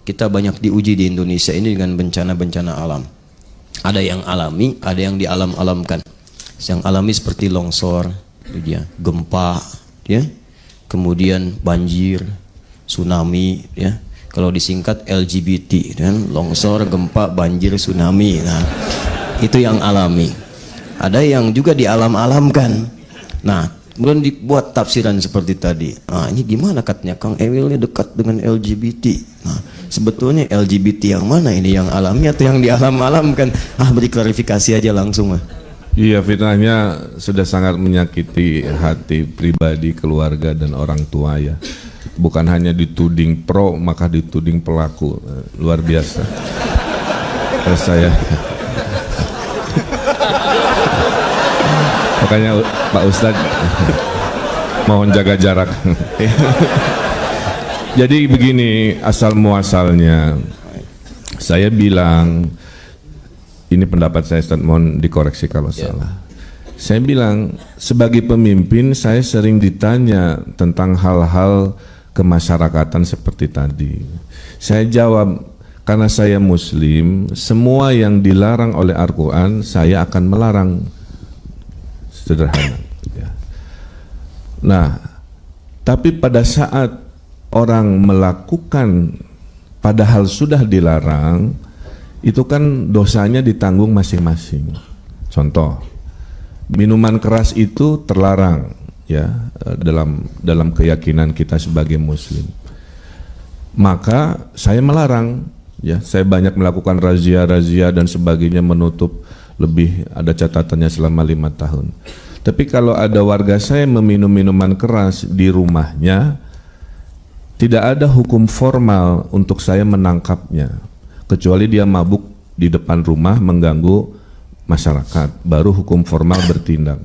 kita banyak diuji di Indonesia ini dengan bencana-bencana alam. Ada yang alami, ada yang dialam-alamkan. Yang alami seperti longsor, gempa, ya, kemudian banjir, tsunami, ya. Kalau disingkat LGBT, dan longsor, gempa, banjir, tsunami. Nah, itu yang alami. Ada yang juga dialam-alamkan. Nah, kemudian dibuat tafsiran seperti tadi. Nah, ini gimana katanya Kang Emil ini dekat dengan LGBT. Nah, sebetulnya LGBT yang mana ini, yang alami atau yang dialam-alamkan? Beri klarifikasi aja langsung. Iya, fitnahnya sudah sangat menyakiti hati pribadi, keluarga, dan orang tua ya. Bukan hanya dituding pro, maka dituding pelaku. Luar biasa. Terus saya makanya Pak Ustadz mohon jaga jarak. Jadi begini asal muasalnya, saya bilang, ini pendapat saya Ustadz, mohon dikoreksi kalau salah. Saya bilang sebagai pemimpin saya sering ditanya tentang hal-hal kemasyarakatan seperti tadi. Saya jawab, karena saya Muslim, semua yang dilarang oleh Al-Quran saya akan melarang. Sederhana. Ya. Nah, tapi pada saat orang melakukan padahal sudah dilarang, itu kan dosanya ditanggung masing-masing. Contoh, minuman keras itu terlarang, ya, dalam keyakinan kita sebagai Muslim. Maka saya melarang, ya, saya banyak melakukan razia-razia dan sebagainya, menutup lebih, ada catatannya selama 5 tahun. Tapi kalau ada warga saya meminum minuman keras di rumahnya, tidak ada hukum formal untuk saya menangkapnya, kecuali dia mabuk di depan rumah mengganggu masyarakat, baru hukum formal bertindak.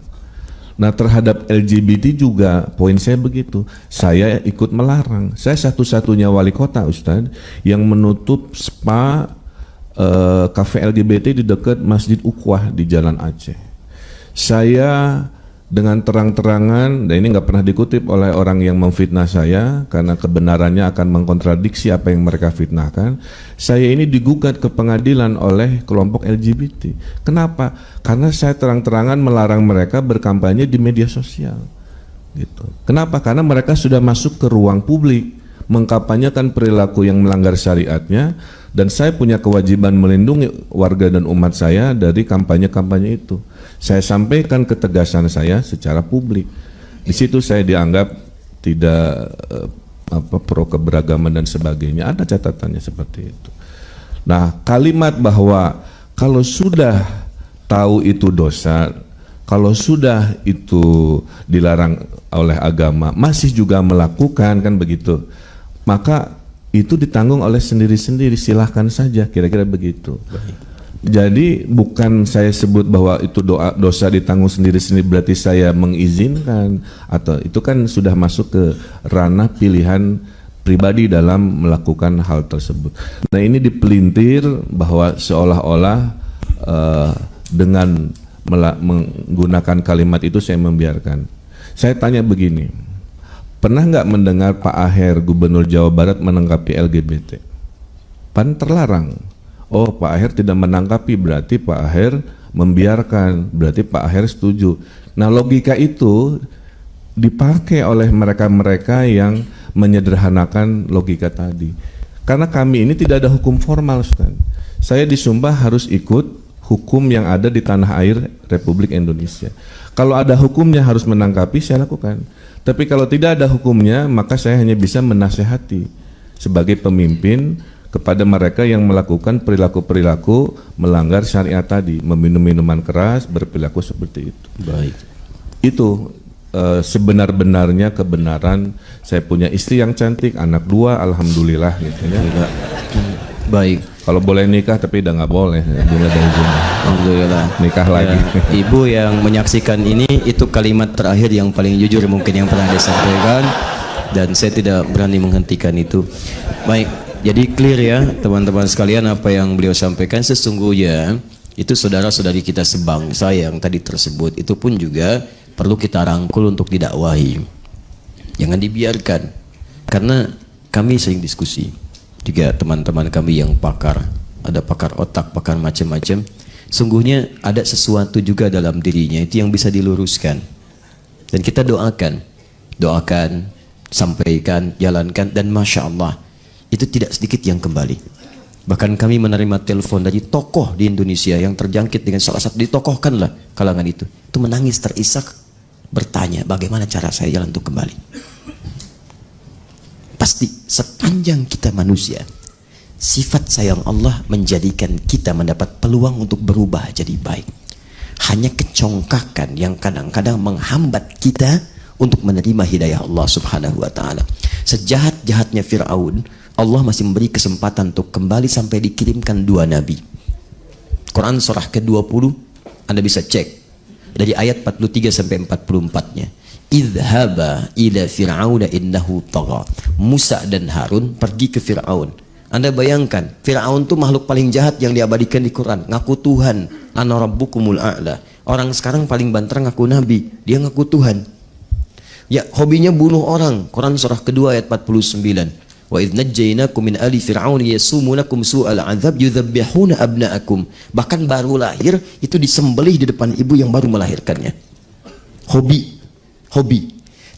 Nah, terhadap LGBT juga poin saya begitu, saya ikut melarang. Saya satu-satunya wali kota Ustadz yang menutup spa, kafe LGBT di dekat Masjid Ukhwah di Jalan Aceh. Saya dengan terang-terangan, dan ini nggak pernah dikutip oleh orang yang memfitnah saya karena kebenarannya akan mengkontradiksi apa yang mereka fitnahkan. Saya ini digugat ke pengadilan oleh kelompok LGBT. Kenapa? Karena saya terang-terangan melarang mereka berkampanye di media sosial. Gitu. Kenapa? Karena mereka sudah masuk ke ruang publik, mengkampanyekan perilaku yang melanggar syariatnya, dan saya punya kewajiban melindungi warga dan umat saya dari kampanye-kampanye itu. Saya sampaikan ketegasan saya secara publik. Di situ saya dianggap tidak pro keberagaman dan sebagainya. Ada catatannya seperti itu. Nah, kalimat bahwa kalau sudah tahu itu dosa, kalau sudah itu dilarang oleh agama, masih juga melakukan, kan begitu, maka itu ditanggung oleh sendiri-sendiri, silahkan saja, kira-kira begitu. Jadi bukan saya sebut bahwa itu dosa ditanggung sendiri-sendiri berarti saya mengizinkan, atau itu kan sudah masuk ke ranah pilihan pribadi dalam melakukan hal tersebut. Nah, ini dipelintir bahwa seolah-olah dengan menggunakan kalimat itu saya membiarkan. Saya tanya begini, pernah nggak mendengar Pak Aher, Gubernur Jawa Barat, menanggapi LGBT? Pan terlarang. Oh, Pak Aher tidak menanggapi, berarti Pak Aher membiarkan, berarti Pak Aher setuju. Nah, logika itu dipakai oleh mereka-mereka yang menyederhanakan logika tadi. Karena kami ini tidak ada hukum formal, Ustaz. Saya di Sumba harus ikut hukum yang ada di tanah air Republik Indonesia. Kalau ada hukumnya harus menanggapi, saya lakukan. Tapi kalau tidak ada hukumnya, maka saya hanya bisa menasehati sebagai pemimpin kepada mereka yang melakukan perilaku-perilaku melanggar syariat tadi, meminum minuman keras, berperilaku seperti itu. Baik. Itu sebenar-benarnya kebenaran. Saya punya istri yang cantik, anak 2, alhamdulillah gitu ya. Baik. Kalau boleh nikah tapi udah nggak boleh, Alhamdulillah. Nikah lagi. Ya, Ibu yang menyaksikan ini, itu kalimat terakhir yang paling jujur mungkin yang pernah disampaikan, dan saya tidak berani menghentikan itu. Baik. Jadi clear ya teman-teman sekalian, apa yang beliau sampaikan sesungguhnya itu saudara-saudari kita sebangsa yang tadi tersebut, itu pun juga perlu kita rangkul untuk didakwahi. Jangan dibiarkan, karena kami sering diskusi. juga teman-teman kami yang pakar, ada pakar otak, pakar macam-macam. Sungguhnya ada sesuatu juga dalam dirinya itu yang bisa diluruskan. Dan kita doakan, sampaikan, jalankan, dan Masya Allah, itu tidak sedikit yang kembali. Bahkan kami menerima telepon dari tokoh di Indonesia yang terjangkit dengan salah satu, ditokohkanlah kalangan itu menangis terisak, bertanya bagaimana cara saya jalan untuk kembali. Pasti sepanjang kita manusia, sifat sayang Allah menjadikan kita mendapat peluang untuk berubah jadi baik. Hanya kecongkakan yang kadang-kadang menghambat kita untuk menerima hidayah Allah Subhanahu wa taala. Sejahat-jahatnya Firaun, Allah masih memberi kesempatan untuk kembali sampai dikirimkan 2 nabi. Quran surah ke-20, Anda bisa cek dari ayat 43 sampai 44-nya. Idhaba ila fir'auna innahu tagha. Musa dan Harun pergi ke Firaun. Anda bayangkan, Firaun itu makhluk paling jahat yang diabadikan di Quran, ngaku Tuhan, ana rabbukumul a'la. Orang sekarang paling banter ngaku nabi, dia ngaku Tuhan. Ya, hobinya bunuh orang. Quran surah kedua ayat 49. Wa idh najjaynakum min ali fir'aun yasumunakum su'al 'adzab yudzabbihuna abna'akum. Bahkan baru lahir itu disembelih di depan ibu yang baru melahirkannya. Hobi.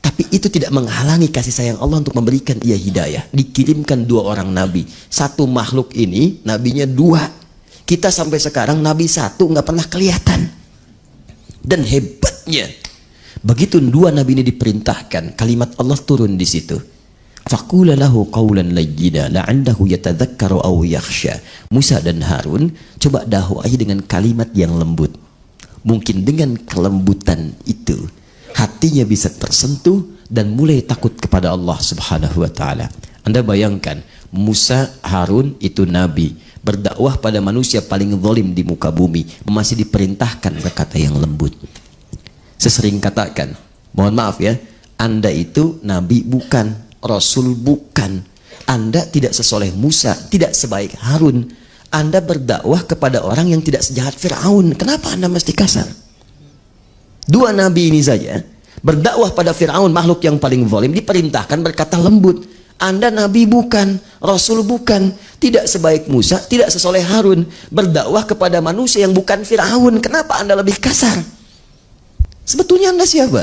Tapi itu tidak menghalangi kasih sayang Allah untuk memberikan ia hidayah. Dikirimkan 2 orang nabi. Satu makhluk ini, nabinya 2. Kita sampai sekarang nabi 1 nggak pernah kelihatan. Dan hebatnya, begitu 2 nabi ini diperintahkan, kalimat Allah turun di situ. Faqula lahu qawlan layyina la'allahu yatadzakkaru aw yakhsha. Musa dan Harun coba dakwahi dengan kalimat yang lembut. Mungkin dengan kelembutan itu hatinya bisa tersentuh dan mulai takut kepada Allah Subhanahu wa taala. Anda bayangkan, Musa, Harun itu nabi, berdakwah pada manusia paling zalim di muka bumi, masih diperintahkan berkata yang lembut. Sesering katakan, mohon maaf ya, Anda itu nabi bukan, rasul bukan. Anda tidak sesoleh Musa, tidak sebaik Harun. Anda berdakwah kepada orang yang tidak sejahat Firaun. Kenapa Anda mesti kasar? 2 nabi ini saja berdakwah pada Firaun, makhluk yang paling zalim, diperintahkan berkata lembut. Anda nabi bukan, rasul bukan, tidak sebaik Musa, tidak sesoleh Harun, berdakwah kepada manusia yang bukan Firaun. Kenapa Anda lebih kasar? Sebetulnya Anda siapa?